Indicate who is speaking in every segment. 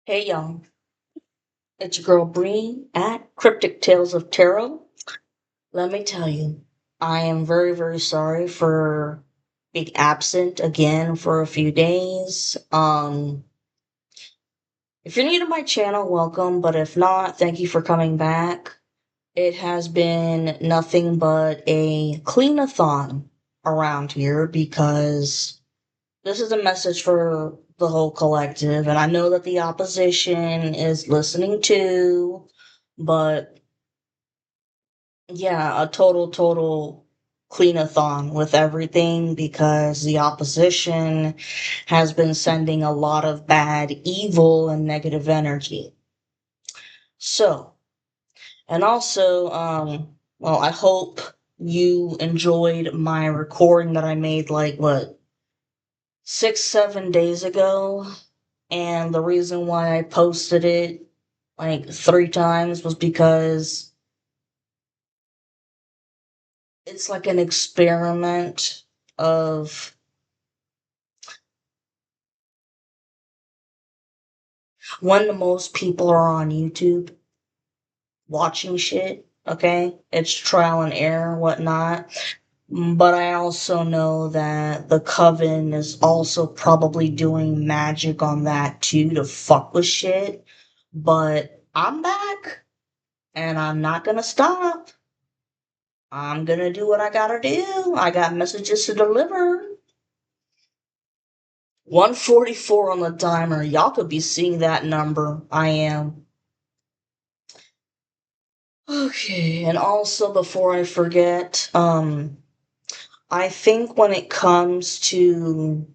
Speaker 1: Hey y'all, it's your girl Bree at Cryptic Tales of Tarot. Let me tell you, I am very, very sorry for being absent again for a few days. If you're new to my channel, welcome, but if not, thank you for coming back. It has been nothing but a clean-a-thon around here because this is a message for the whole collective, and I know that the opposition is listening too, but yeah, a total clean-a-thon with everything because the opposition has been sending a lot of bad, evil, and negative energy. So, and also, well, I hope you enjoyed my recording that I made like what 6, 7 days ago. And the reason why I posted it like 3 times was because it's like an experiment of when the most people are on YouTube watching shit. Okay, it's trial and error, whatnot. But I also know that the coven is also probably doing magic on that too to fuck with shit. But I'm back and I'm not gonna stop. I'm gonna do what I gotta do. I got messages to deliver. 144 on the timer. Y'all could be seeing that number. I am. Okay, and also before I forget, I think when it comes to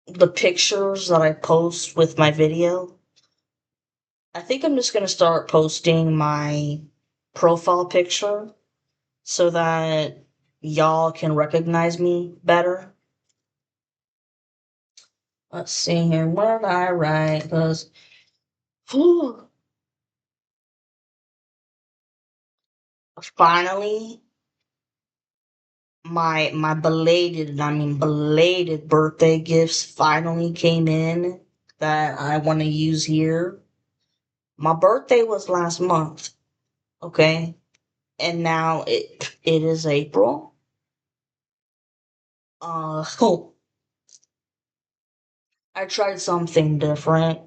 Speaker 1: the pictures that I post with my video, I think I'm just gonna start posting my profile picture so that y'all can recognize me better. Let's see here. What did I write? Because finally, my belated birthday gifts finally came in that I want to use here. My birthday was last month, okay? And now it is April. I tried something different.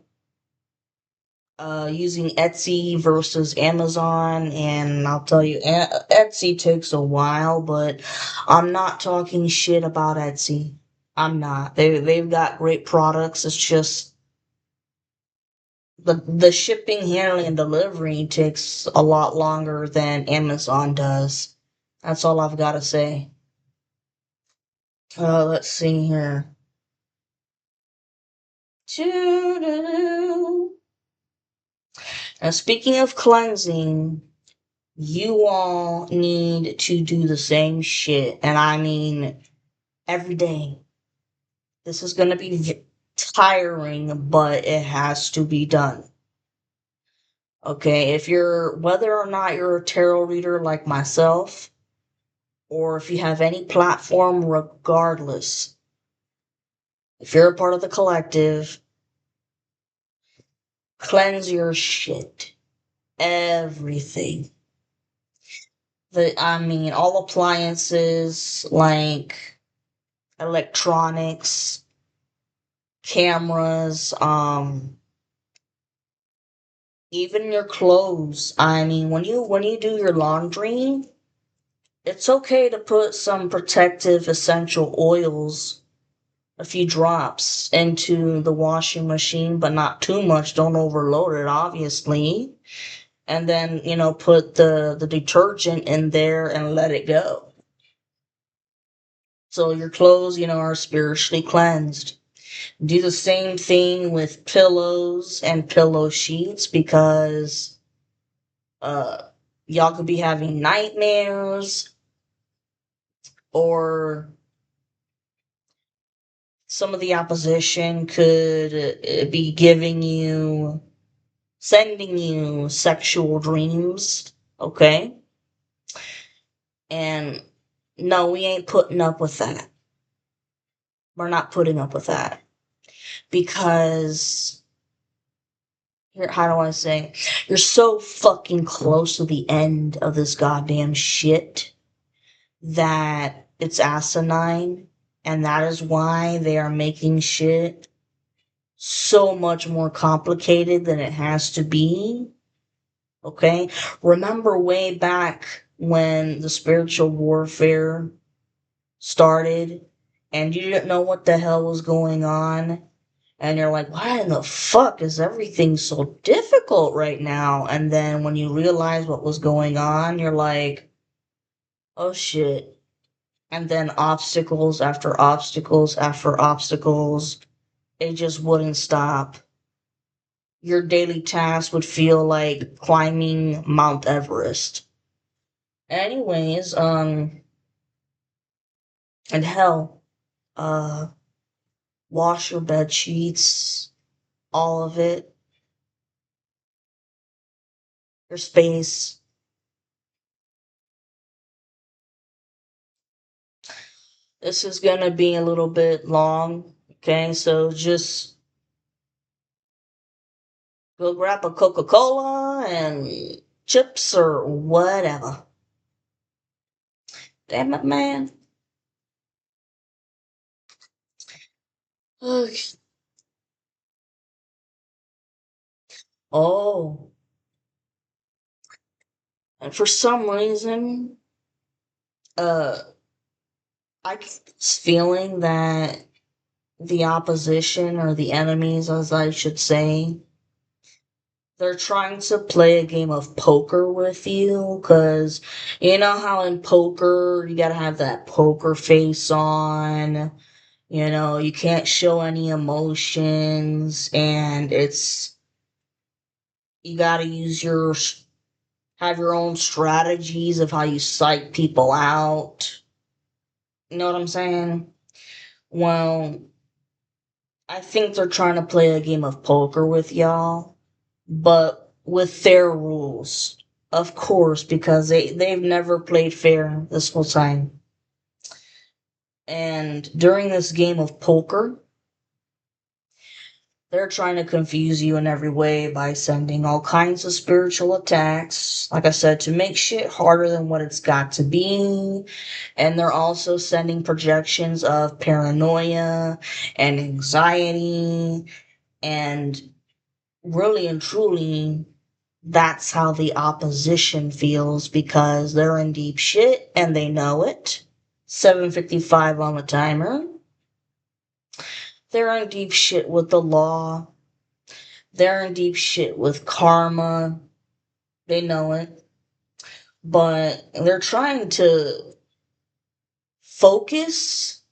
Speaker 1: Using Etsy versus Amazon, and I'll tell you, Etsy takes a while, but I'm not talking shit about Etsy. I'm not. They've got great products. It's just the shipping, handling, and delivery takes a lot longer than Amazon does. That's all I've got to say. Let's see here. Now, speaking of cleansing, you all need to do the same shit. And I mean, every day. This is going to be tiring, but it has to be done. Okay, whether or not you're a tarot reader like myself, or if you have any platform, regardless, if you're a part of the collective, cleanse your shit. Everything. All appliances like electronics, cameras, even your clothes. When you do your laundry, it's okay to put some protective essential oils, a few drops into the washing machine, but not too much. Don't overload it, obviously. And then, put the detergent in there and let it go. So your clothes, are spiritually cleansed. Do the same thing with pillows and pillow sheets because uh y'all could be having nightmares, or some of the opposition could be sending you sexual dreams, okay? And no, we ain't putting up with that. We're not putting up with that because here, how do I say? You're so fucking close to the end of this goddamn shit that it's asinine, and that is why they are making shit so much more complicated than it has to be. Okay? Remember way back when the spiritual warfare started and you didn't know what the hell was going on? And you're like, why in the fuck is everything so difficult right now? And then when you realize what was going on, you're like, oh shit. And then obstacles after obstacles after obstacles, it just wouldn't stop. Your daily task would feel like climbing Mount Everest. Anyways, and hell, uh, wash your bed sheets, all of it, your space. This is gonna be a little bit long, okay? So just go grab a Coca-Cola and chips or whatever. Damn it, man. Ugh. Oh, and for some reason, uh, I get this feeling that the opposition or the enemies, as I should say, they're trying to play a game of poker with you because you know how in poker you gotta have that poker face on. You know, you can't show any emotions, and it's you gotta use have your own strategies of how you psych people out. You know what I'm saying? Well, I think they're trying to play a game of poker with y'all, but with their rules. Of course, because they've never played fair this whole time. And during this game of poker, they're trying to confuse you in every way by sending all kinds of spiritual attacks, like I said, to make shit harder than what it's got to be. And they're also sending projections of paranoia and anxiety. And really and truly, that's how the opposition feels because they're in deep shit and they know it. 7:55 on the timer. They're in deep shit with the law. They're in deep shit with karma. They know it. But they're trying to focus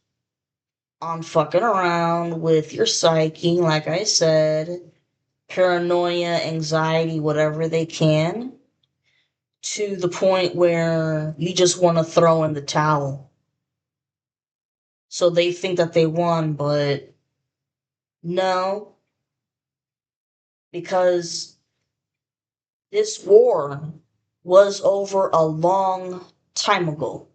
Speaker 1: on fucking around with your psyche, like I said, paranoia, anxiety, whatever they can, to the point where you just want to throw in the towel. So they think that they won, but no, because this war was over a long time ago.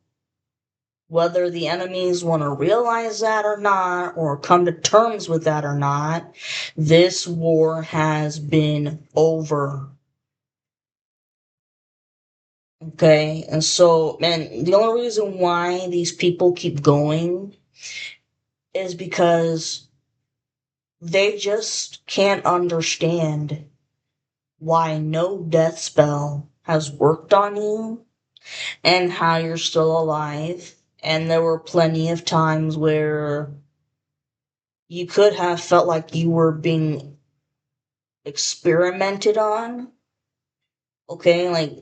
Speaker 1: Whether the enemies want to realize that or not, or come to terms with that or not, this war has been over. Okay? And so, man, the only reason why these people keep going is because they just can't understand why no death spell has worked on you and how you're still alive. And there were plenty of times where you could have felt like you were being experimented on. Okay, like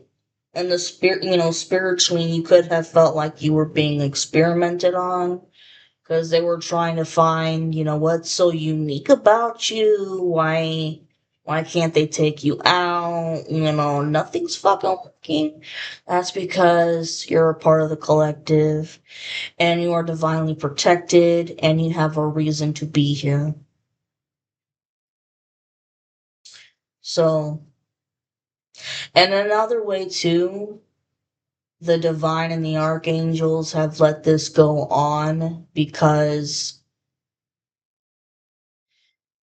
Speaker 1: in the spirit, spiritually, you could have felt like you were being experimented on because they were trying to find, what's so unique about you. Why can't they take you out? Nothing's fucking working. That's because you're a part of the collective and you are divinely protected and you have a reason to be here. So, and another way too, the divine and the archangels have let this go on because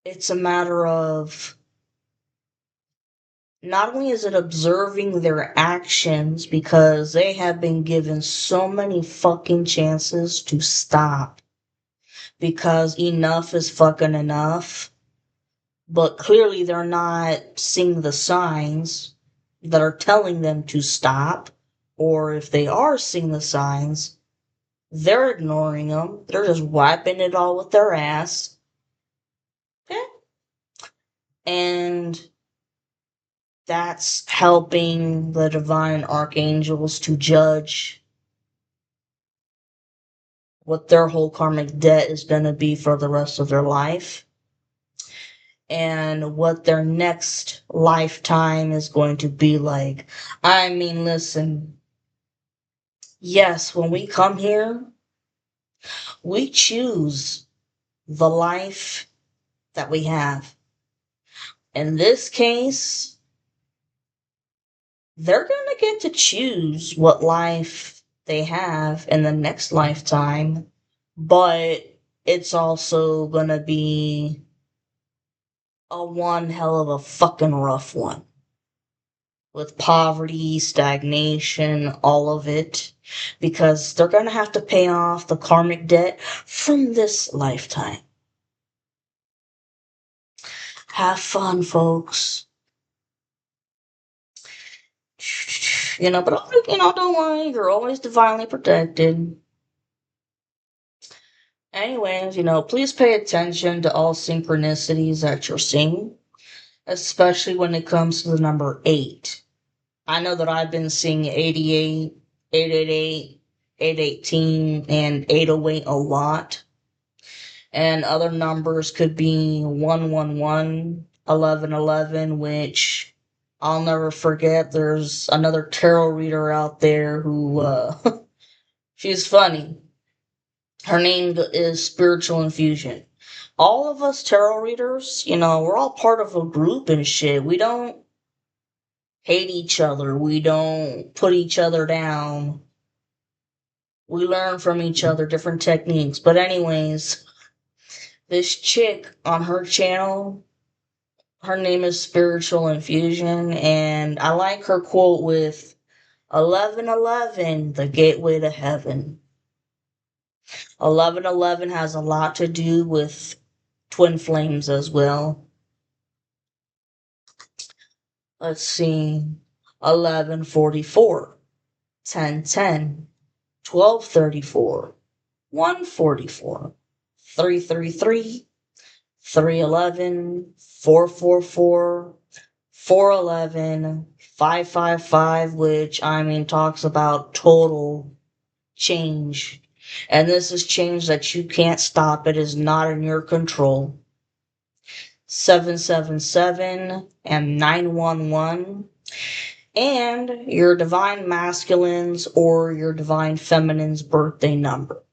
Speaker 1: it's a matter of Not only is it observing their actions because they have been given so many fucking chances to stop because enough is fucking enough, but clearly they're not seeing the signs that are telling them to stop, or if they are seeing the signs, they're ignoring them. They're just wiping it all with their ass. Okay? And that's helping the divine archangels to judge what their whole karmic debt is going to be for the rest of their life and what their next lifetime is going to be like. I mean, listen, yes, when we come here, we choose the life that we have. In this case, they're going to get to choose what life they have in the next lifetime, but it's also going to be a one hell of a fucking rough one. With poverty, stagnation, all of it, because they're going to have to pay off the karmic debt from this lifetime. Have fun, folks. But don't worry, you're always divinely protected. Anyways, please pay attention to all synchronicities that you're seeing, especially when it comes to the number 8. I know that I've been seeing 88, 888, 818, and 808 a lot. And other numbers could be 111, 1111, which I'll never forget. There's another tarot reader out there who, she's funny. Her name is Spiritual Infusion. All of us tarot readers, we're all part of a group and shit. We don't hate each other. We don't put each other down. We learn from each other different techniques. But anyways, this chick on her channel, her name is Spiritual Infusion, and I like her quote with 1111, the gateway to heaven. 1111 has a lot to do with twin flames as well. Let's see. 1144, 1010, 1234, 144, 333, 311, 444, 411, 555, which talks about total change. And this is change that you can't stop. It is not in your control. 777 and 911, and your divine masculine's or your divine feminine's birthday number.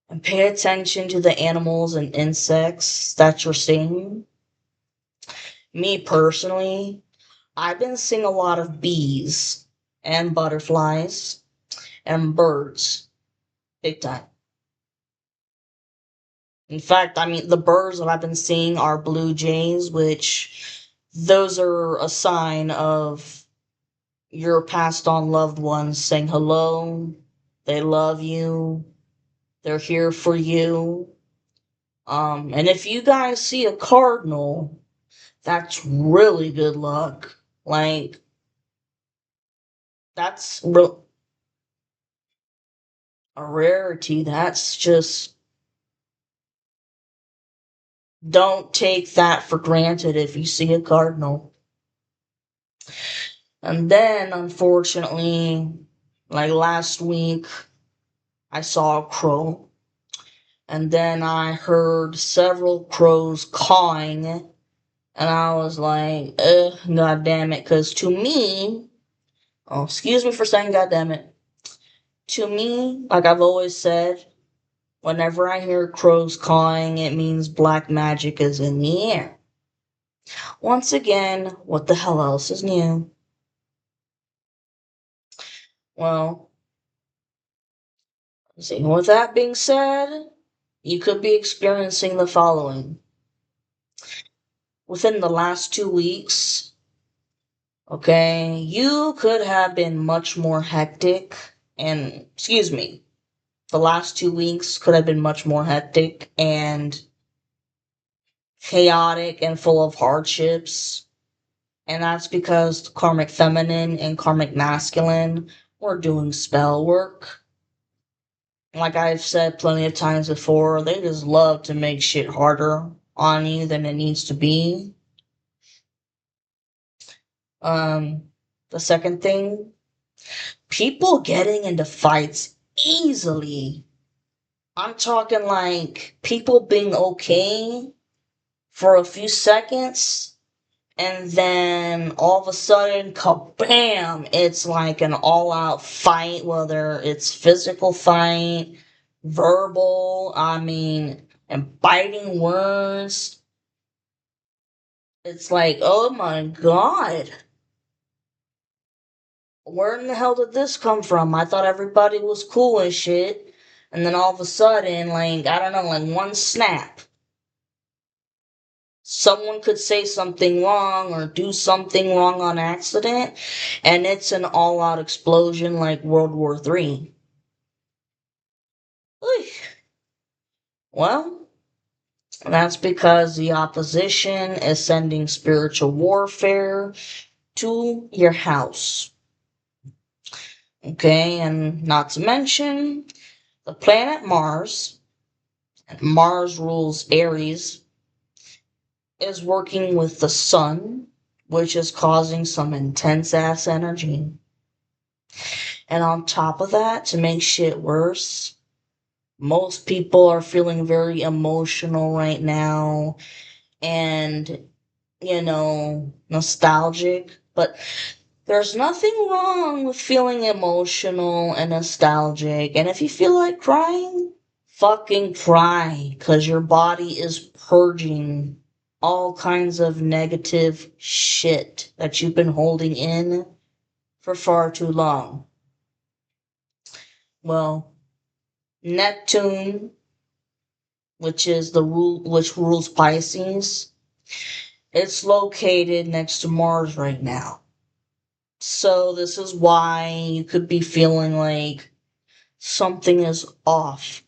Speaker 1: And pay attention to the animals and insects that you're seeing. Me personally, I've been seeing a lot of bees and butterflies and birds. Big time. In fact, the birds that I've been seeing are blue jays, which those are a sign of your passed on loved ones saying hello, they love you, they're here for you. And if you guys see a cardinal, that's really good luck. Like, that's a rarity. That's just, don't take that for granted if you see a cardinal. And then, unfortunately, like last week, I saw a crow. And then I heard several crows cawing. And I was like, god damn it. Because to me, excuse me for saying god damn it. To me, like I've always said, whenever I hear crows cawing, it means black magic is in the air. Once again, what the hell else is new? Well, see, with that being said, you could be experiencing the following. Within the last 2 weeks, Okay, you could have been much more hectic, and excuse me, the last 2 weeks could have been much more hectic and chaotic and full of hardships. And that's because karmic feminine and karmic masculine were doing spell work. Like I've said plenty of times before, they just love to make shit harder on you than it needs to be. Um, the second thing, people getting into fights easily. I'm talking like people being okay for a few seconds, and then all of a sudden, kabam! It's like an all-out fight, whether it's physical fight, verbal, I mean, and biting words. It's like, oh my god, where in the hell did this come from? I thought everybody was cool and shit. And then all of a sudden, like, I don't know, like one snap, someone could say something wrong or do something wrong on accident, and it's an all out explosion like World War III. Well, that's because the opposition is sending spiritual warfare to your house. Okay, and not to mention the planet Mars, and Mars rules Aries, is working with the sun, which is causing some intense ass energy. And on top of that, to make shit worse, most people are feeling very emotional right now and, nostalgic. But there's nothing wrong with feeling emotional and nostalgic. And if you feel like crying, fucking cry, because your body is purging all kinds of negative shit that you've been holding in for far too long. Well, Neptune, which rules Pisces, it's located next to Mars right now. So this is why you could be feeling like something is off.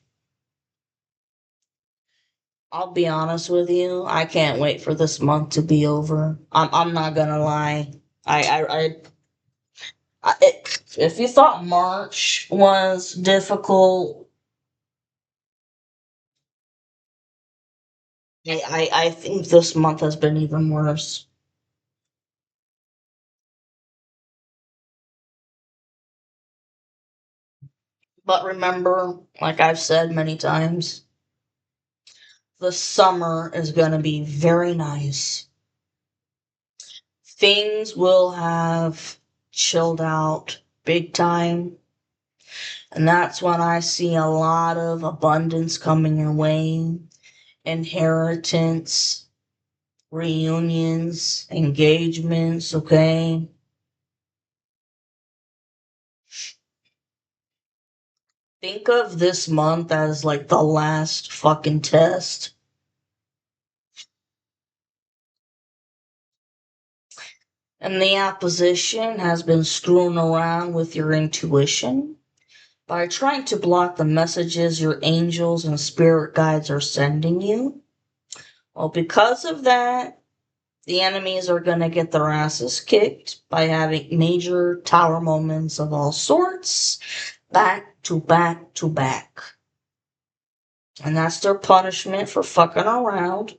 Speaker 1: I'll be honest with you, I can't wait for this month to be over. I'm not gonna lie. If you thought March was difficult, I think this month has been even worse. But remember, like I've said many times, the summer is gonna be very nice. Things will have chilled out big time. And that's when I see a lot of abundance coming your way, inheritance, reunions, engagements, okay? Think of this month as like the last fucking test. And the opposition has been screwing around with your intuition by trying to block the messages your angels and spirit guides are sending you. Well, because of that, the enemies are going to get their asses kicked by having major tower moments of all sorts, back to back to back. And that's their punishment for fucking around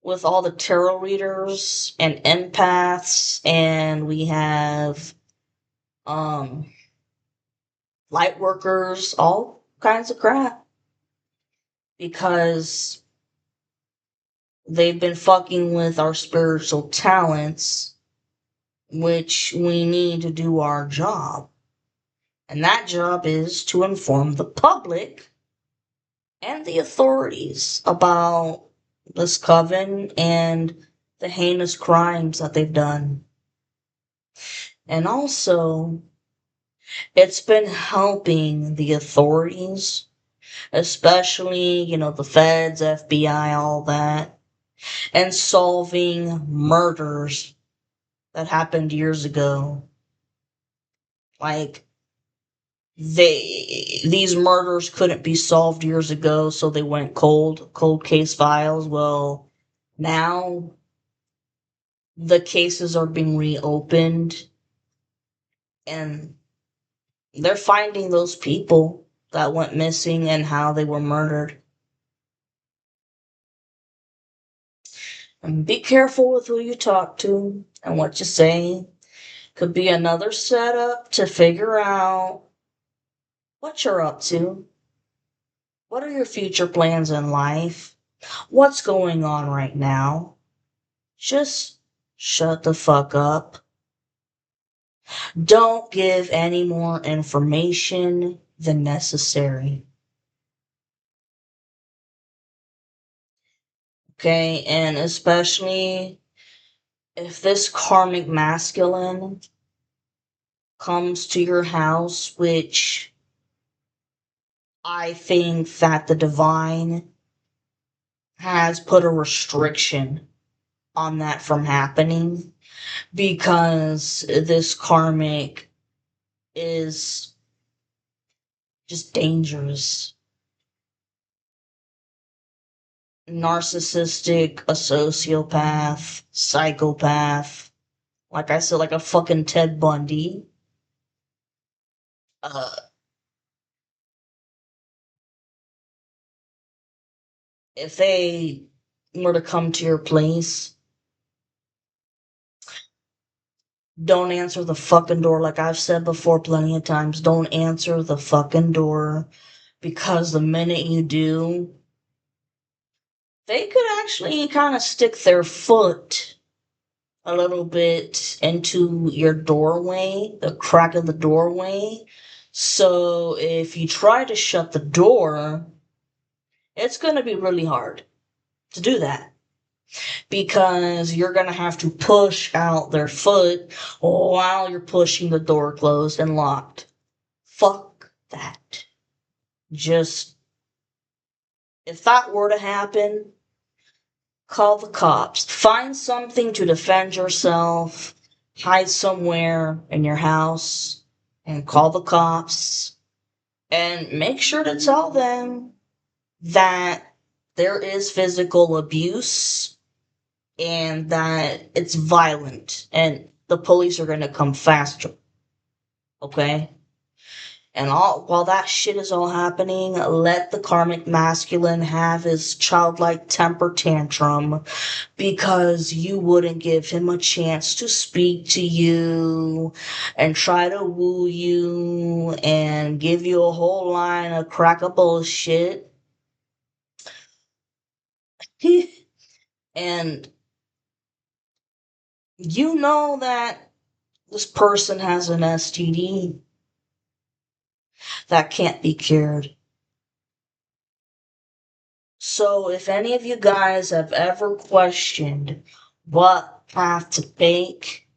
Speaker 1: with all the tarot readers and empaths, and we have um light workers, all kinds of crap. Because they've been fucking with our spiritual talents, which we need to do our job. And that job is to inform the public and the authorities about this coven and the heinous crimes that they've done. And also, it's been helping the authorities, especially, the feds, FBI, all that, and solving murders that happened years ago. Like, these murders couldn't be solved years ago, so they went cold case files. Well, now the cases are being reopened, and they're finding those people that went missing and how they were murdered. And be careful with who you talk to and what you say. Could be another setup to figure out what you're up to. What are your future plans in life? What's going on right now? Just shut the fuck up. Don't give any more information than necessary. Okay, and especially if this karmic masculine comes to your house, which I think that the divine has put a restriction on that from happening, because this karmic is just dangerous. Narcissistic, a sociopath, psychopath, like I said, like a fucking Ted Bundy. Uh, if they were to come to your place, don't answer the fucking door. Like I've said before plenty of times, don't answer the fucking door, because the minute you do, they could actually kind of stick their foot a little bit into your doorway, the crack of the doorway. So if you try to shut the door, it's going to be really hard to do that, because you're going to have to push out their foot while you're pushing the door closed and locked. Fuck that. Just, if that were to happen, call the cops. Find something to defend yourself. Hide somewhere in your house and call the cops. And make sure to tell them that there is physical abuse and that it's violent and the police are going to come faster. Okay? And all while that shit is all happening, let the karmic masculine have his childlike temper tantrum, because you wouldn't give him a chance to speak to you and try to woo you and give you a whole line of crack of bullshit. And you know that this person has an STD that can't be cured. So if any of you guys have ever questioned what path to take,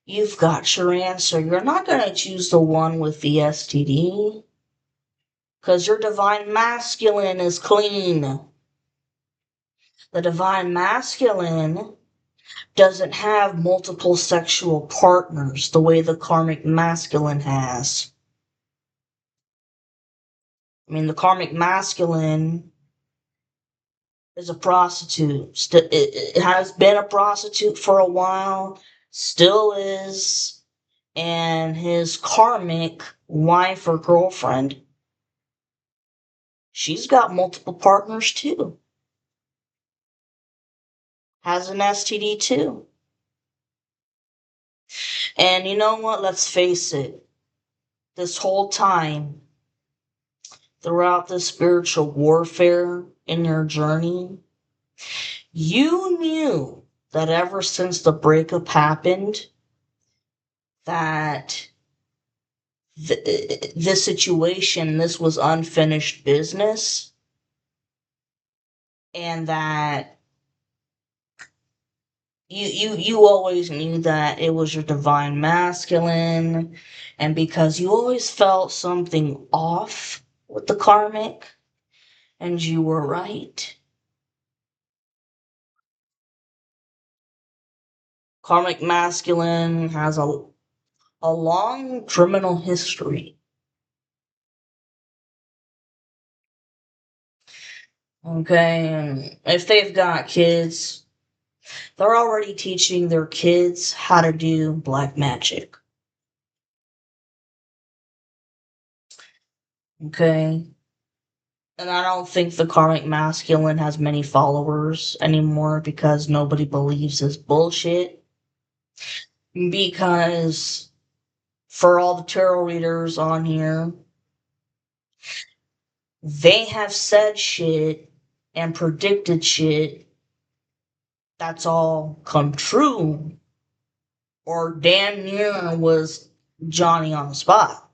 Speaker 1: you've got your answer. You're not going to choose the one with the STD, because your divine masculine is clean. The divine masculine doesn't have multiple sexual partners the way the karmic masculine has. I mean, the karmic masculine is a prostitute. It has been a prostitute for a while, still is, and his karmic wife or girlfriend, she's got multiple partners too. Has an STD too. And you know what? Let's face it. This whole time, throughout this spiritual warfare in your journey, you knew that ever since the breakup happened, that this situation, this was unfinished business, and that you always knew that it was your divine masculine, and because you always felt something off with the karmic, and you were right. Karmic masculine has a long criminal history. Okay, and if they've got kids, they're already teaching their kids how to do black magic. Okay, and I don't think the karmic masculine has many followers anymore because nobody believes this bullshit. Because for all the tarot readers on here, they have said shit and predicted shit that's all come true or damn near was Johnny on the spot.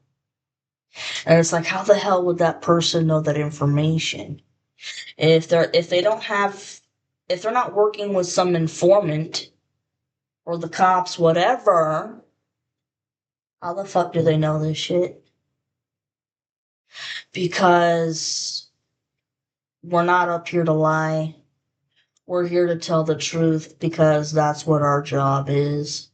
Speaker 1: And it's like, how the hell would that person know that information? If they don't have if they're not working with some informant or the cops, whatever, how the fuck do they know this shit? Because we're not up here to lie. We're here to tell the truth because that's what our job is.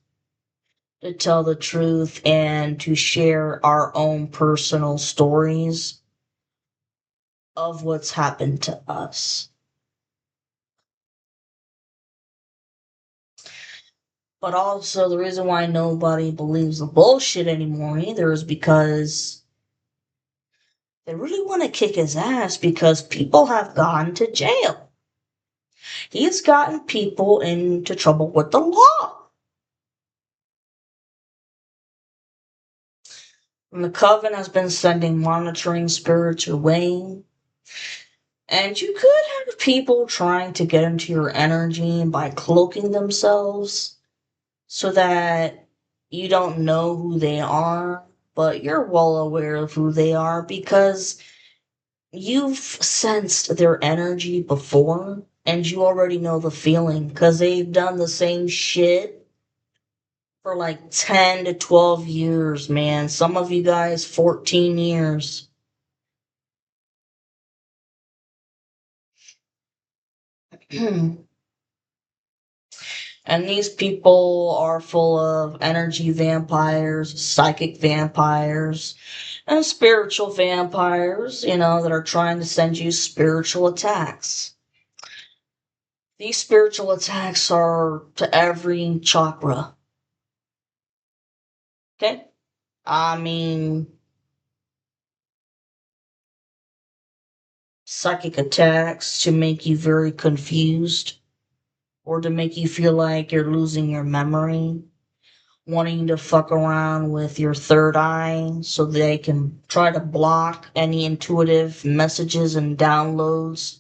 Speaker 1: To tell the truth and to share our own personal stories of what's happened to us. But also, the reason why nobody believes the bullshit anymore either is because they really want to kick his ass because people have gone to jail. He's gotten people into trouble with the law. And the coven has been sending monitoring spirits your way. And you could have people trying to get into your energy by cloaking themselves so that you don't know who they are, but you're well aware of who they are because you've sensed their energy before and you already know the feeling because they've done the same shit for like 10 to 12 years, man. Some of you guys, 14 years. And these people are full of energy vampires, psychic vampires, and spiritual vampires, that are trying to send you spiritual attacks. These spiritual attacks are to every chakra. Okay? I mean, psychic attacks to make you very confused or to make you feel like you're losing your memory, wanting to fuck around with your third eye so they can try to block any intuitive messages and downloads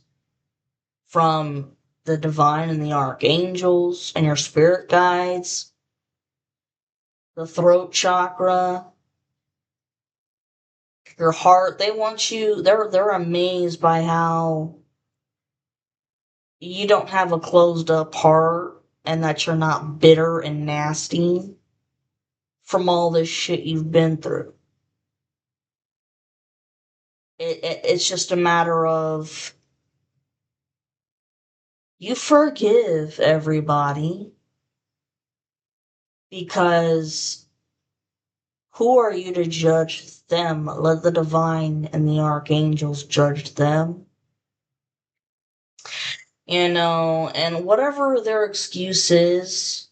Speaker 1: from the divine and the archangels and your spirit guides, the throat chakra, your heart. They want you, they're amazed by how you don't have a closed up heart and that you're not bitter and nasty from all this shit you've been through. It's just a matter of you forgive everybody because who are you to judge them? Let the divine and the archangels judge them. And whatever their excuse is,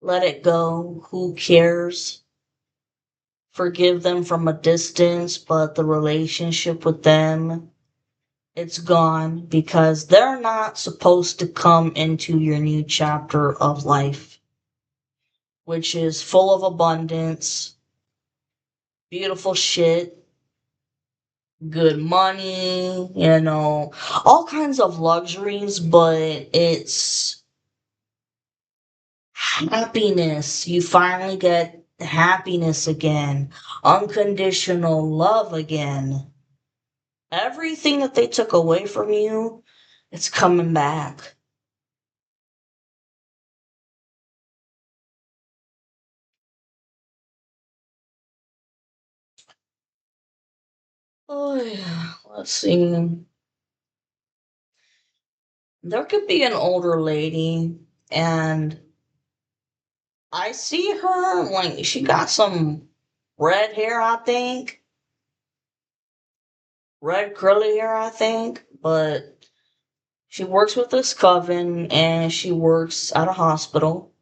Speaker 1: let it go. Who cares? Forgive them from a distance, but the relationship with them, it's gone because they're not supposed to come into your new chapter of life, which is full of abundance, beautiful shit, good money, all kinds of luxuries, but it's happiness. You finally get happiness again, unconditional love again. Everything that they took away from you, it's coming back. Oh, yeah. Let's see. There could be an older lady And I see her, like, she got some red hair, I think. Red curly hair, I think. But she works with this coven and she works at a hospital.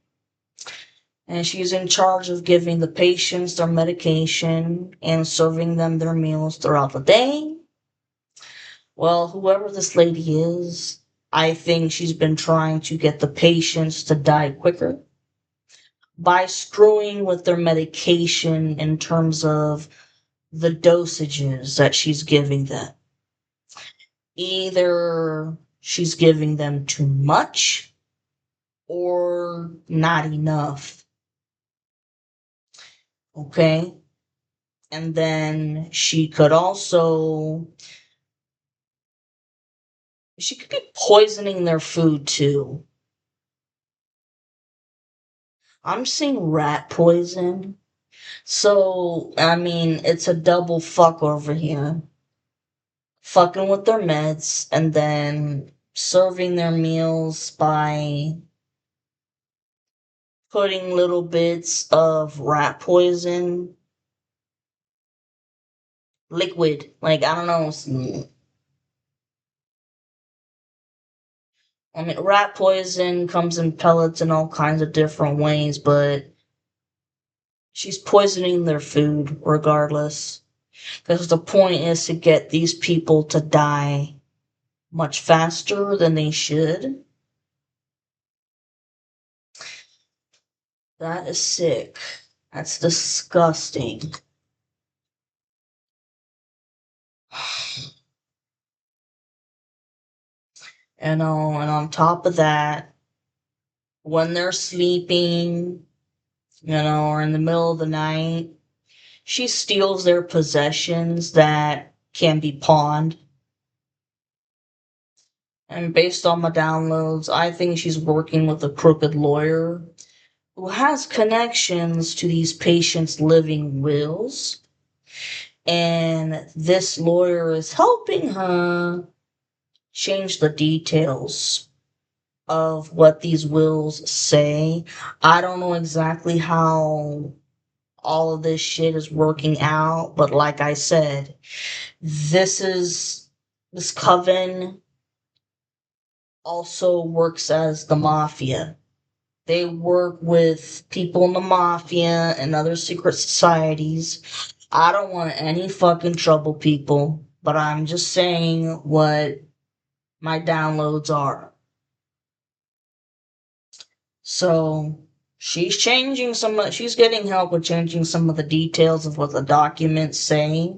Speaker 1: And she's in charge of giving the patients their medication and serving them their meals throughout the day. Well, whoever this lady is, I think she's been trying to get the patients to die quicker by screwing with their medication in terms of the dosages that she's giving them. Either she's giving them too much or not enough. Okay? And then she could be poisoning their food too. I'm seeing rat poison. So, I mean, it's a double fuck over here. Fucking with their meds and then serving their meals by putting little bits of rat poison liquid. Like, I don't know. I mean, rat poison comes in pellets in all kinds of different ways, but she's poisoning their food regardless. Because the point is to get these people to die much faster than they should. That is sick. That's disgusting. And on top of that, when they're sleeping, or in the middle of the night, she steals their possessions that can be pawned. And based on my downloads, I think she's working with a crooked lawyer who has connections to these patients' living wills. And this lawyer is helping her change the details of what these wills say. I don't know exactly how all of this shit is working out, but like I said, this coven also works as the mafia. They work with people in the mafia and other secret societies. I don't want any fucking trouble, people, but I'm just saying what my downloads are. So she's getting help with changing some of the details of what the documents say,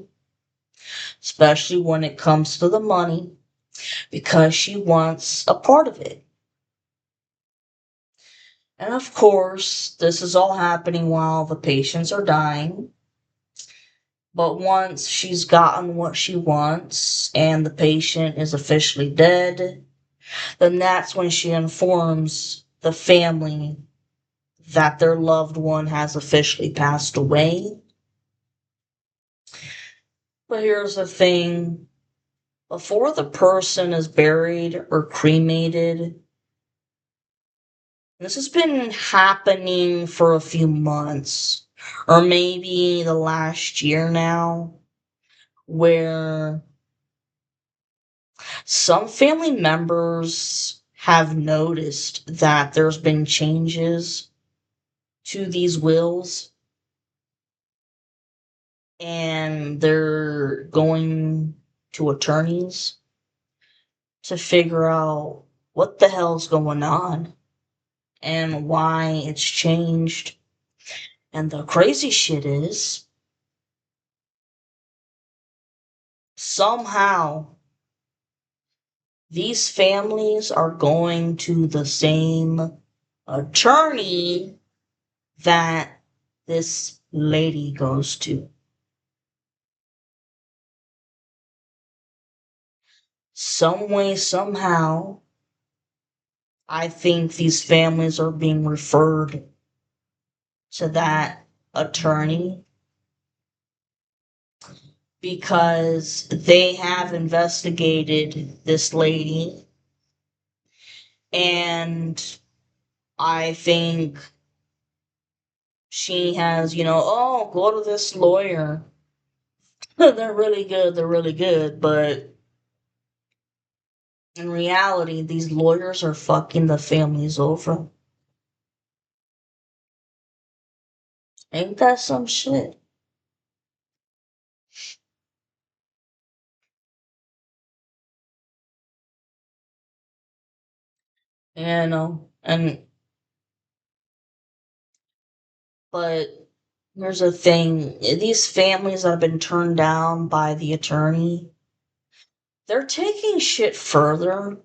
Speaker 1: especially when it comes to the money, because she wants a part of it. And of course, this is all happening while the patients are dying. But once she's gotten what she wants and the patient is officially dead, then that's when she informs the family that their loved one has officially passed away. But here's the thing, before the person is buried or cremated, this has been happening for a few months, or maybe the last year now, where some family members have noticed that there's been changes to these wills and they're going to attorneys to figure out what the hell's going on and why it's changed. And the crazy shit is, somehow, these families are going to the same attorney that this lady goes to. Some way, somehow, I think these families are being referred to that attorney because they have investigated this lady and I think she has, oh, go to this lawyer. They're really good, but in reality, these lawyers are fucking the families over. Ain't that some shit? And but here's the thing, these families that have been turned down by the attorney, they're taking shit further,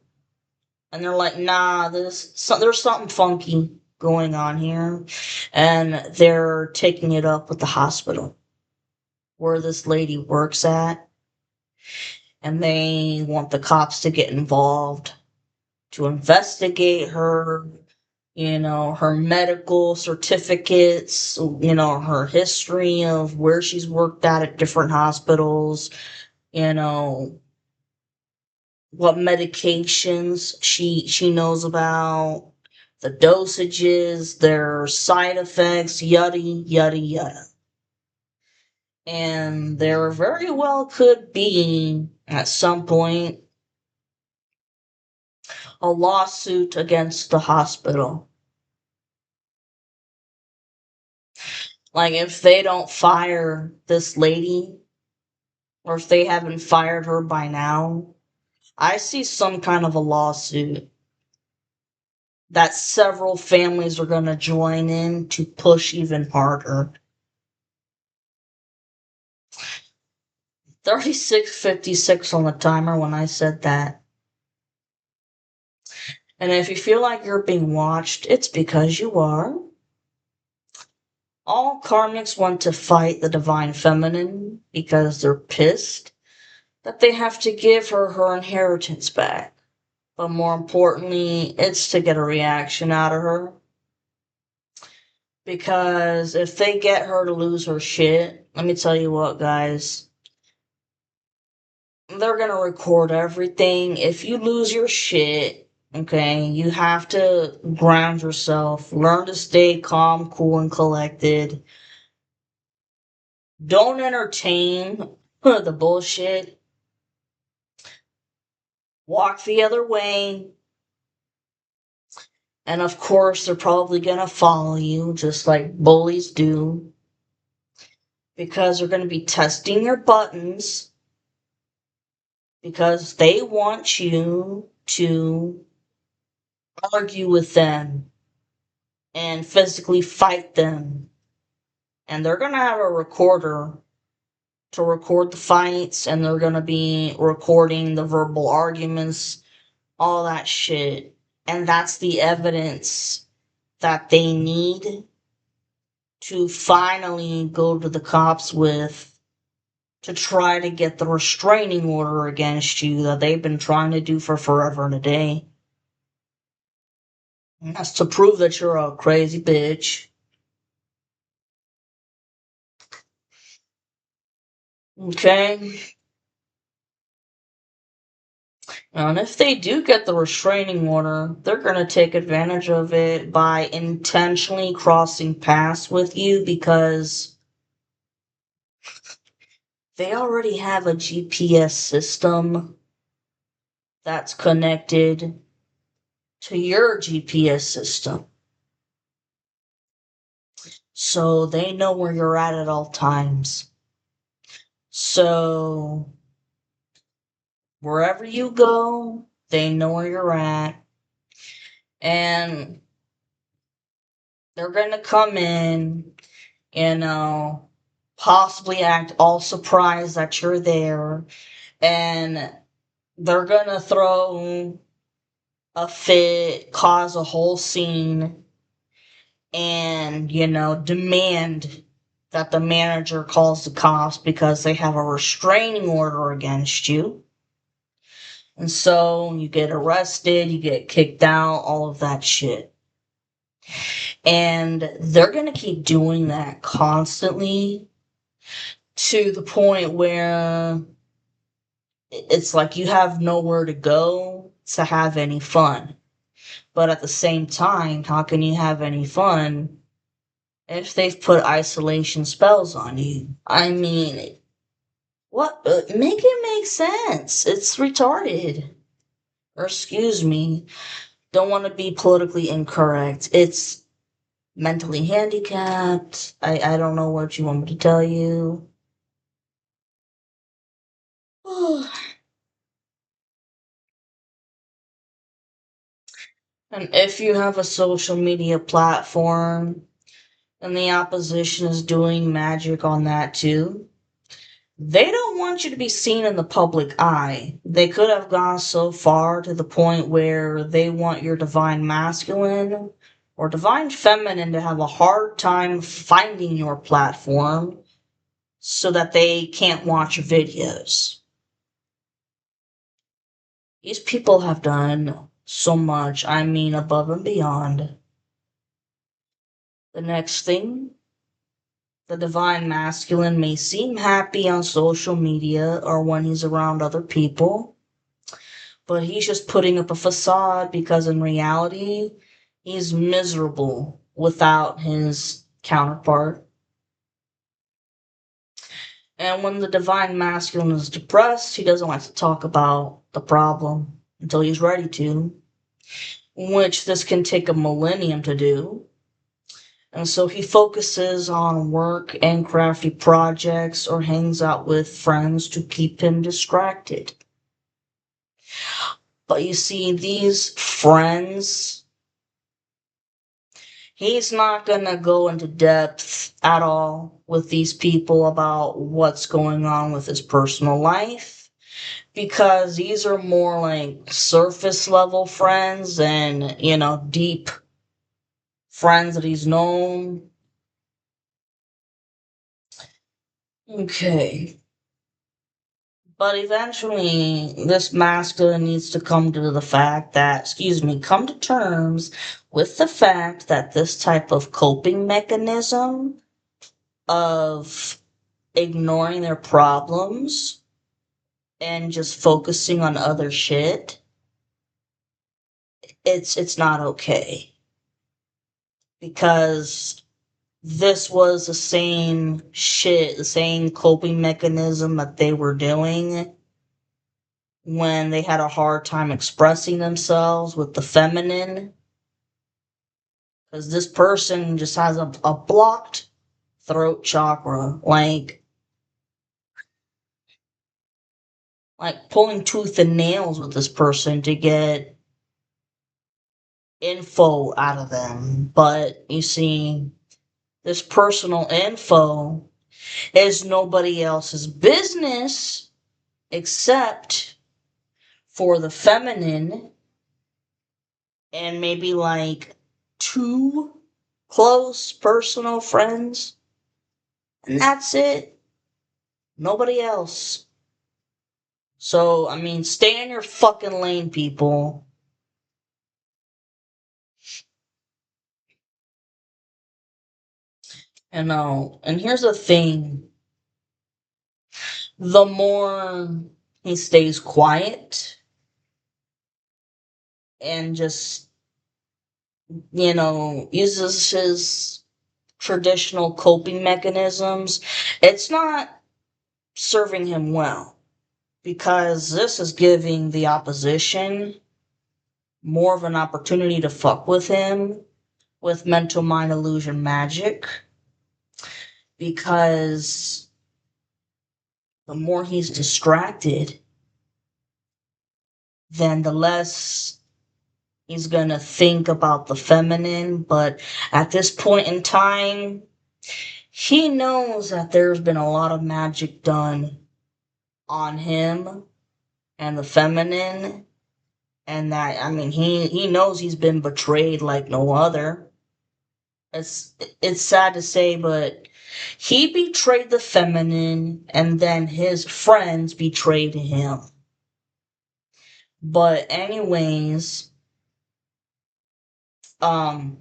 Speaker 1: and they're like, nah, there's something funky going on here, and they're taking it up with the hospital where this lady works at, and they want the cops to get involved to investigate her, her medical certificates, her history of where she's worked at different hospitals, you know, what medications she knows about, the dosages, their side effects, yada yada yada. And there very well could be at some point a lawsuit against the hospital. Like if they don't fire this lady, or if they haven't fired her by now, I see some kind of a lawsuit that several families are going to join in to push even harder. 36:56 on the timer when I said that. And if you feel like you're being watched, it's because you are. All karmics want to fight the divine feminine because they're pissed that they have to give her her inheritance back. But more importantly, it's to get a reaction out of her. Because if they get her to lose her shit, let me tell you what, guys, they're gonna record everything. If you lose your shit, okay, you have to ground yourself, learn to stay calm, cool, and collected. Don't entertain the bullshit. Walk the other way. And of course, they're probably gonna follow you, just like bullies do, because they're gonna be testing your buttons, because they want you to argue with them and physically fight them. And they're going to have a recorder to record the fights, and they're going to be recording the verbal arguments, all that shit. And that's the evidence that they need to finally go to the cops with, to try to get the restraining order against you that they've been trying to do for forever and a day. And that's to prove that you're a crazy bitch. Okay? And if they do get the restraining order, they're going to take advantage of it by intentionally crossing paths with you because they already have a GPS system that's connected to your GPS system. So they know where you're at all times. So wherever you go, they know where you're at. And they're going to come in, possibly act all surprised that you're there, and they're going to throw a fit, cause a whole scene, and, demand that the manager calls the cops because they have a restraining order against you. And so you get arrested, you get kicked out, all of that shit. And they're going to keep doing that constantly to the point where it's like you have nowhere to go to have any fun. But at the same time, how can you have any fun if they've put isolation spells on you? I mean, what? Make it make sense. It's retarded. Or excuse me, don't want to be politically incorrect. It's mentally handicapped. I don't know what you want me to tell you. And if you have a social media platform and the opposition is doing magic on that too, they don't want you to be seen in the public eye. They could have gone so far to the point where they want your divine masculine or divine feminine to have a hard time finding your platform so that they can't watch your videos. These people have done so much, I mean, above and beyond. The next thing, the divine masculine may seem happy on social media or when he's around other people, but he's just putting up a facade because in reality, he's miserable without his counterpart. And when the divine masculine is depressed, he doesn't like to talk about the problem until he's ready to, which this can take a millennium to do. And so he focuses on work and crafty projects or hangs out with friends to keep him distracted. But you see, these friends, he's not gonna go into depth at all with these people about what's going on with his personal life because these are more like surface level friends and, deep friends that he's known. Okay. But eventually, this masculine needs to come to the fact that, come to terms with the fact that this type of coping mechanism of ignoring their problems and just focusing on other shit, it's not okay. Because this was the same shit, the same coping mechanism that they were doing when they had a hard time expressing themselves with the feminine. Because this person just has a blocked throat chakra. Like pulling tooth and nails with this person to get info out of them. But you see, this personal info is nobody else's business except for the feminine and maybe like two close personal friends. And that's it. Nobody else. So, I mean, stay in your fucking lane, people. And here's the thing. The more he stays quiet and just, uses his traditional coping mechanisms, it's not serving him well. Because this is giving the opposition more of an opportunity to fuck with him with mental mind illusion magic. Because the more he's distracted, then the less he's gonna think about the feminine. But at this point in time, he knows that there's been a lot of magic done on him and the feminine. And that, I mean, he knows he's been betrayed like no other. It's sad to say, but he betrayed the feminine and then his friends betrayed him. But anyways, um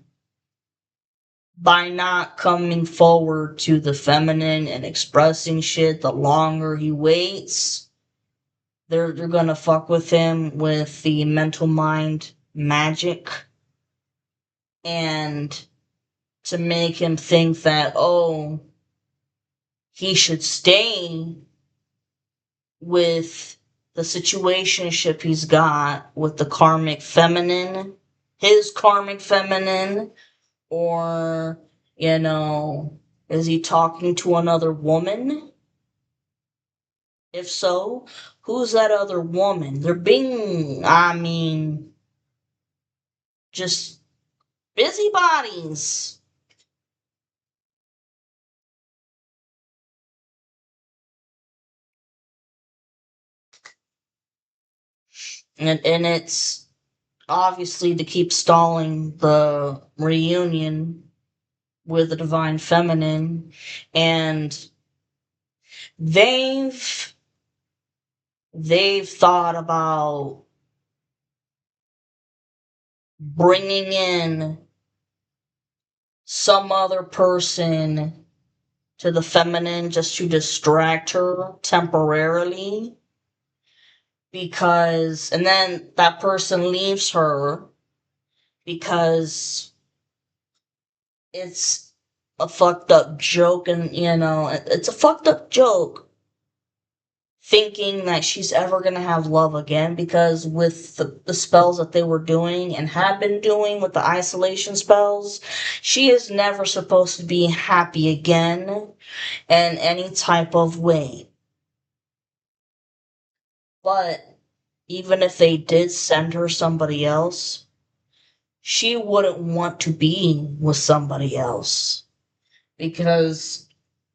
Speaker 1: by not coming forward to the feminine and expressing shit, the longer he waits, they're gonna fuck with him with the mental mind magic and to make him think that, oh, he should stay with the situationship he's got with the karmic feminine, his karmic feminine, or, you know, is he talking to another woman? If so, who's that other woman? They're being, I mean, just busybodies. And it's obviously to keep stalling the reunion with the divine feminine, and they've they've thought about bringing in some other person to the feminine just to distract her temporarily, because and then that person leaves her because it's a fucked up joke, and it's a fucked up joke thinking that she's ever gonna have love again, because with the spells that they were doing and have been doing with the isolation spells, she is never supposed to be happy again in any type of way. But even if they did send her somebody else, she wouldn't want to be with somebody else, because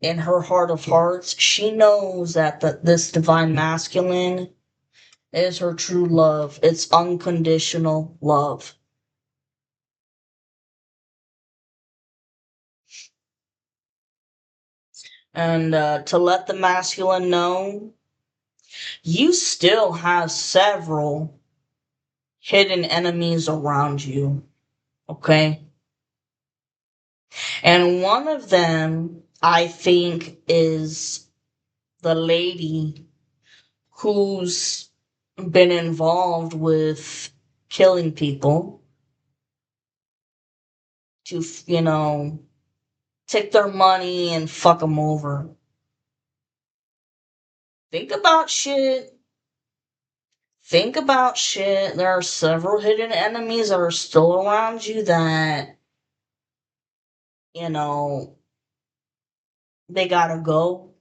Speaker 1: in her heart of hearts, she knows that this divine masculine is her true love. It's unconditional love. And to let the masculine know, you still have several hidden enemies around you, okay? And one of them, I think, is the lady who's been involved with killing people to, take their money and fuck them over. Think about shit. Think about shit. There are several hidden enemies that are still around you that, you know, they gotta go.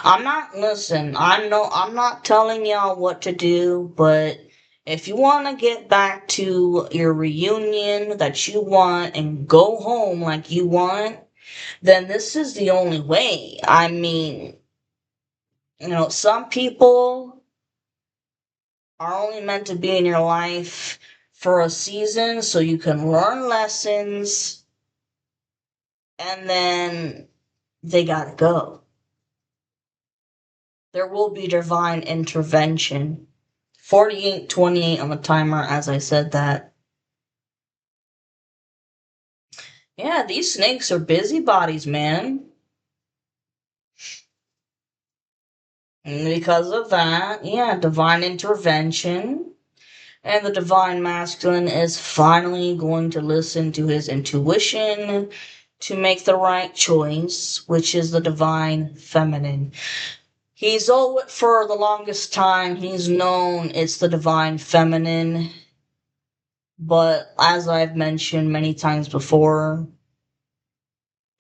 Speaker 1: I'm not telling y'all what to do, but if you want to get back to your reunion that you want and go home like you want, then this is the only way. I mean, some people are only meant to be in your life for a season so you can learn lessons, and then they gotta go. There will be divine intervention. 48:28 on the timer as I said that. Yeah, these snakes are busybodies, man. And because of that, yeah, divine intervention. And the divine masculine is finally going to listen to his intuition to make the right choice, which is the divine feminine. For the longest time, he's known it's the divine feminine, but as I've mentioned many times before,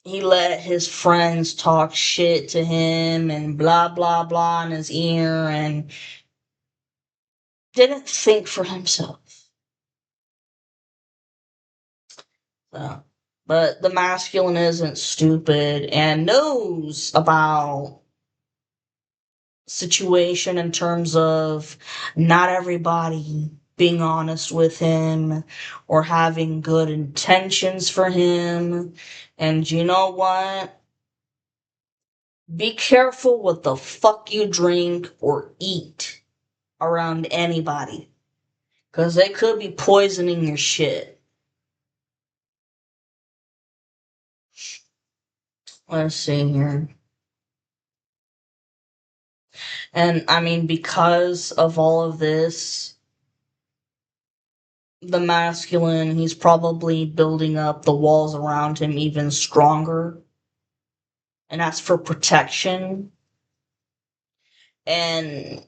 Speaker 1: he let his friends talk shit to him and blah blah blah in his ear and didn't think for himself. So, but the masculine isn't stupid and knows about situation in terms of not everybody being honest with him or having good intentions for him. And you know what? Be careful what the fuck you drink or eat around anybody, because they could be poisoning your shit. Let's see here. And I mean, because of all of this, the masculine, he's probably building up the walls around him even stronger. And that's for protection. And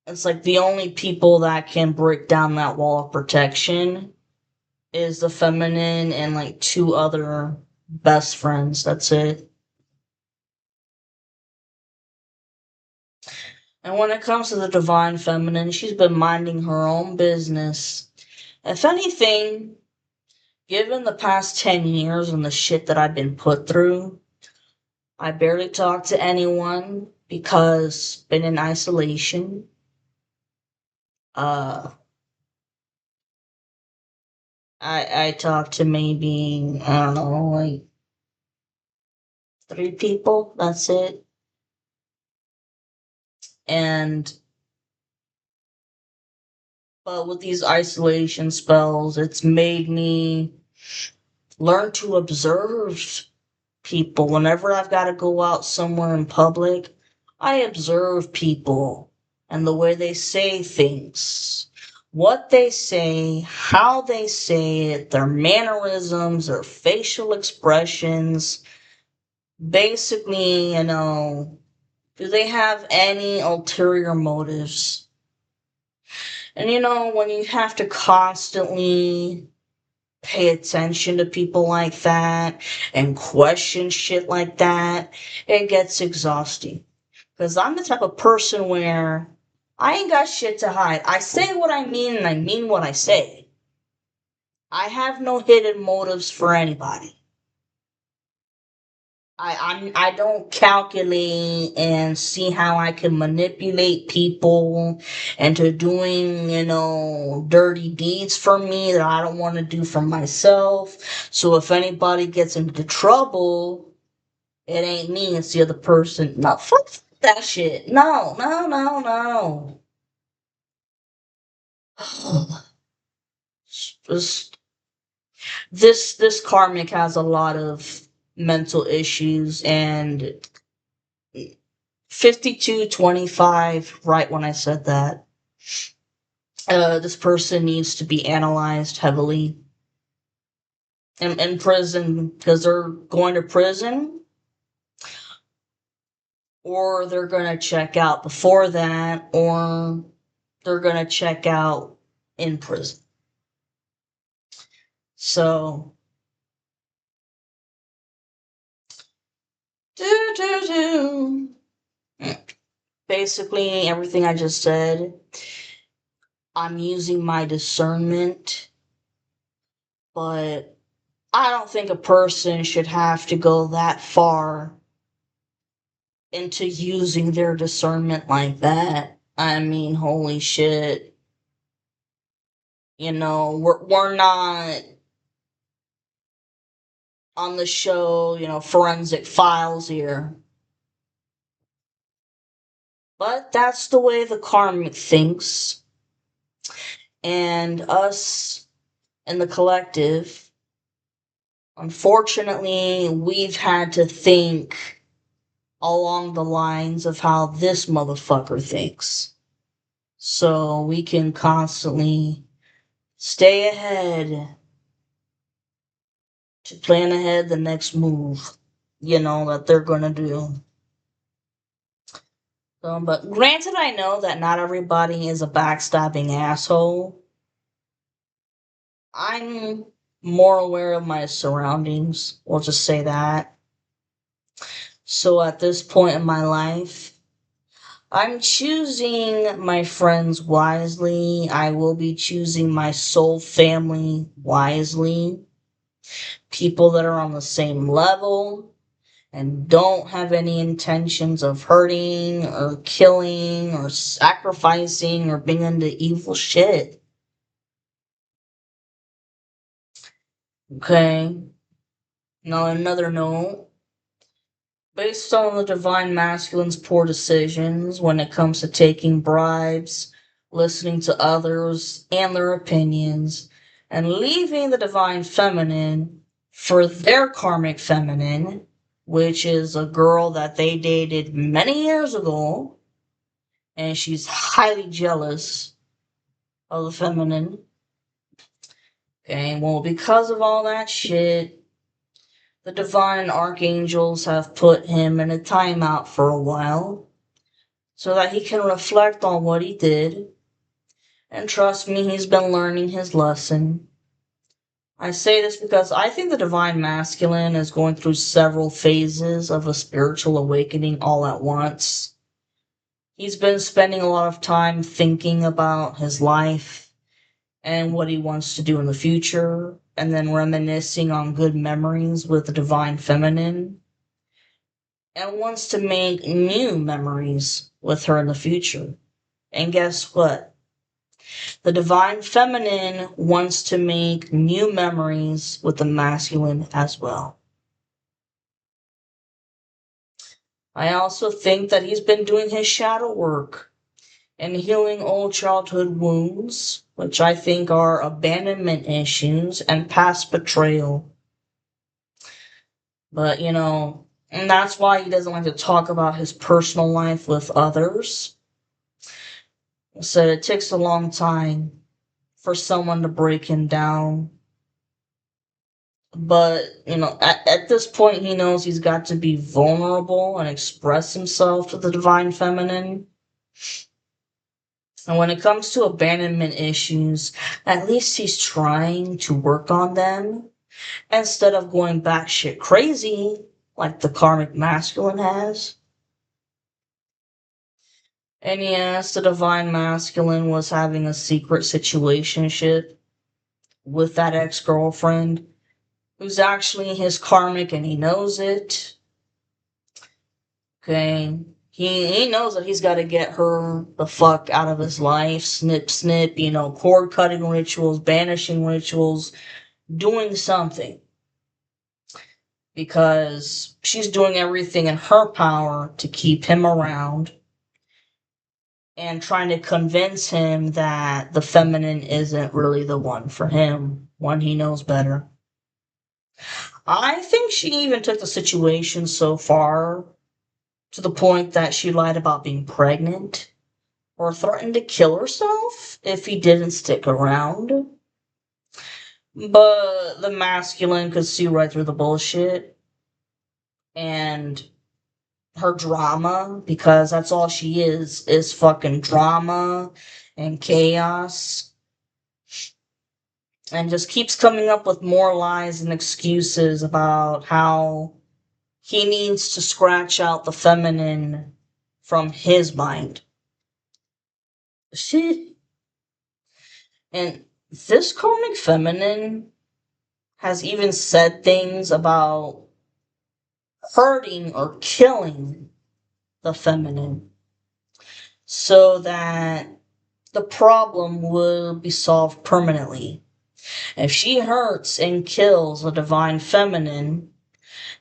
Speaker 1: it's like the only people that can break down that wall of protection is the feminine and like two other best friends. That's it. And when it comes to the divine feminine, she's been minding her own business. If anything, given the past 10 years and the shit that I've been put through, I barely talk to anyone because been in isolation. Uh I talk to maybe, I don't know, like 3 people, that's it. And but with these isolation spells, it's made me learn to observe people. Whenever I've got to go out somewhere in public, I observe people and the way they say things, what they say, how they say it, their mannerisms, their facial expressions. Basically, do they have any ulterior motives? And when you have to constantly pay attention to people like that and question shit like that, it gets exhausting. Because I'm the type of person where I ain't got shit to hide. I say what I mean and I mean what I say. I have no hidden motives for anybody. I don't calculate and see how I can manipulate people into doing, dirty deeds for me that I don't want to do for myself. So if anybody gets into trouble, it ain't me, it's the other person. No, fuck that shit. No, no, no, no. This this karmic has a lot of mental issues, and 5225, right when I said that. This person needs to be analyzed heavily in prison because they're going to prison or they're going to check out before that or they're going to check out in prison. So, basically, everything I just said, I'm using my discernment, but I don't think a person should have to go that far into using their discernment like that. I mean, holy shit. We're not on the show, forensic files here. But that's the way the karmic thinks. And us in the collective, unfortunately, we've had to think along the lines of how this motherfucker thinks. So we can constantly stay ahead to plan ahead the next move, that they're gonna do. But granted, I know that not everybody is a backstabbing asshole. I'm more aware of my surroundings, we'll just say that. So at this point in my life, I'm choosing my friends wisely. I will be choosing my soul family wisely. People that are on the same level and don't have any intentions of hurting or killing or sacrificing or being into evil shit. Okay? Now, another note. Based on the divine masculine's poor decisions when it comes to taking bribes, listening to others and their opinions, and leaving the divine feminine for their karmic feminine, which is a girl that they dated many years ago, and she's highly jealous of the feminine. Okay, well, because of all that shit, the divine archangels have put him in a timeout for a while so that he can reflect on what he did. And trust me, he's been learning his lesson. I say this because I think the divine masculine is going through several phases of a spiritual awakening all at once. He's been spending a lot of time thinking about his life and what he wants to do in the future, and then reminiscing on good memories with the divine feminine, and wants to make new memories with her in the future. And guess what? The divine feminine wants to make new memories with the masculine as well. I also think that he's been doing his shadow work and healing old childhood wounds, which I think are abandonment issues and past betrayal. But, and that's why he doesn't like to talk about his personal life with others. So it takes a long time for someone to break him down. But, at this point, he knows he's got to be vulnerable and express himself to the divine feminine. And when it comes to abandonment issues, at least he's trying to work on them instead of going batshit crazy like the karmic masculine has. And yes, the divine masculine was having a secret situationship with that ex-girlfriend who's actually his karmic and he knows it. Okay. He knows that he's got to get her the fuck out of his life. Snip, snip, cord cutting rituals, banishing rituals, doing something. Because she's doing everything in her power to keep him around and trying to convince him that the feminine isn't really the one for him, one he knows better. I think she even took the situation so far to the point that she lied about being pregnant or threatened to kill herself if he didn't stick around. But the masculine could see right through the bullshit and her drama, because that's all she is fucking drama and chaos. And just keeps coming up with more lies and excuses about how he needs to scratch out the feminine from his mind. And this karmic feminine has even said things about hurting or killing the feminine so that the problem will be solved permanently. If she hurts and kills the divine feminine,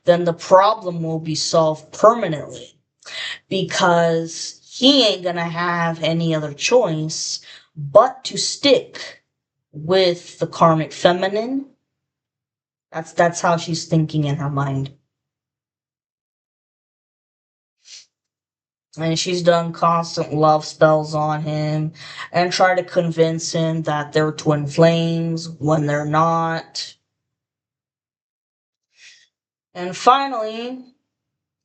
Speaker 1: then the problem will be solved permanently because he ain't gonna have any other choice but to stick with the karmic feminine. That's how she's thinking in her mind. And she's done constant love spells on him and tried to convince him that they're twin flames when they're not. And finally,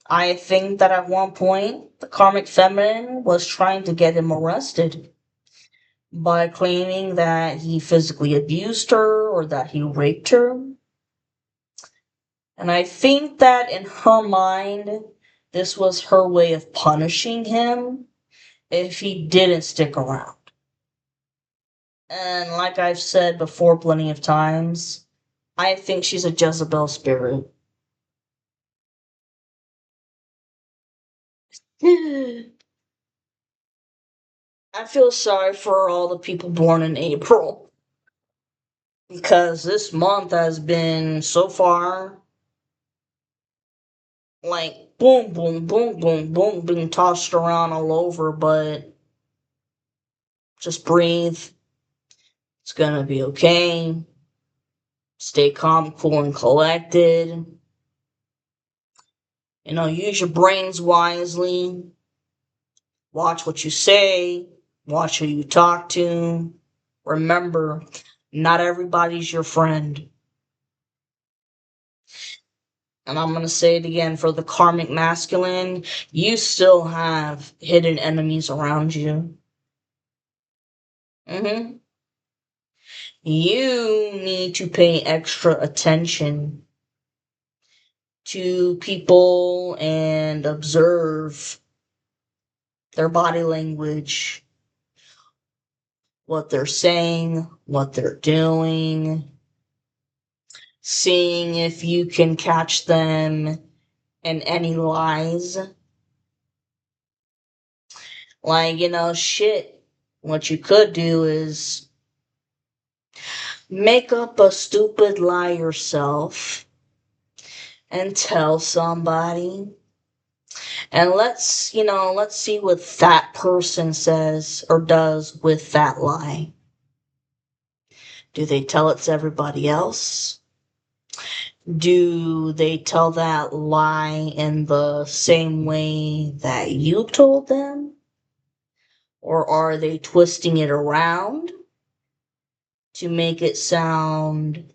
Speaker 1: I think that at one point, the karmic feminine was trying to get him arrested by claiming that he physically abused her or that he raped her. And I think that in her mind, this was her way of punishing him if he didn't stick around. And like I've said before plenty of times, I think she's a Jezebel spirit. I feel sorry for all the people born in April. Because this month has been so far like boom, boom, boom, boom, boom, being tossed around all over, but just breathe. It's gonna be okay. Stay calm, cool, and collected. Use your brains wisely. Watch what you say. Watch who you talk to. Remember, Not everybody's your friend. And I'm gonna say it again, for the karmic masculine, you still have hidden enemies around you. Hmm. You need to pay extra attention to people and observe their body language, what they're saying, what they're doing, seeing if you can catch them in any lies. Like, shit. What you could do is make up a stupid lie yourself and tell somebody. And let's see what that person says or does with that lie. Do they tell it to everybody else? Do they tell that lie in the same way that you told them? Or are they twisting it around to make it sound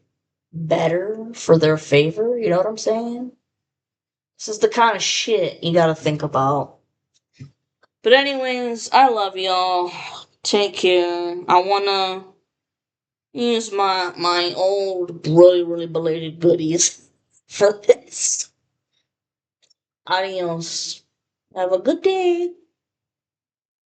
Speaker 1: better for their favor? You know what I'm saying? This is the kind of shit you gotta think about. But anyways, I love y'all. Take care. I wanna use my old really belated goodies for this. Adios. Have a good day.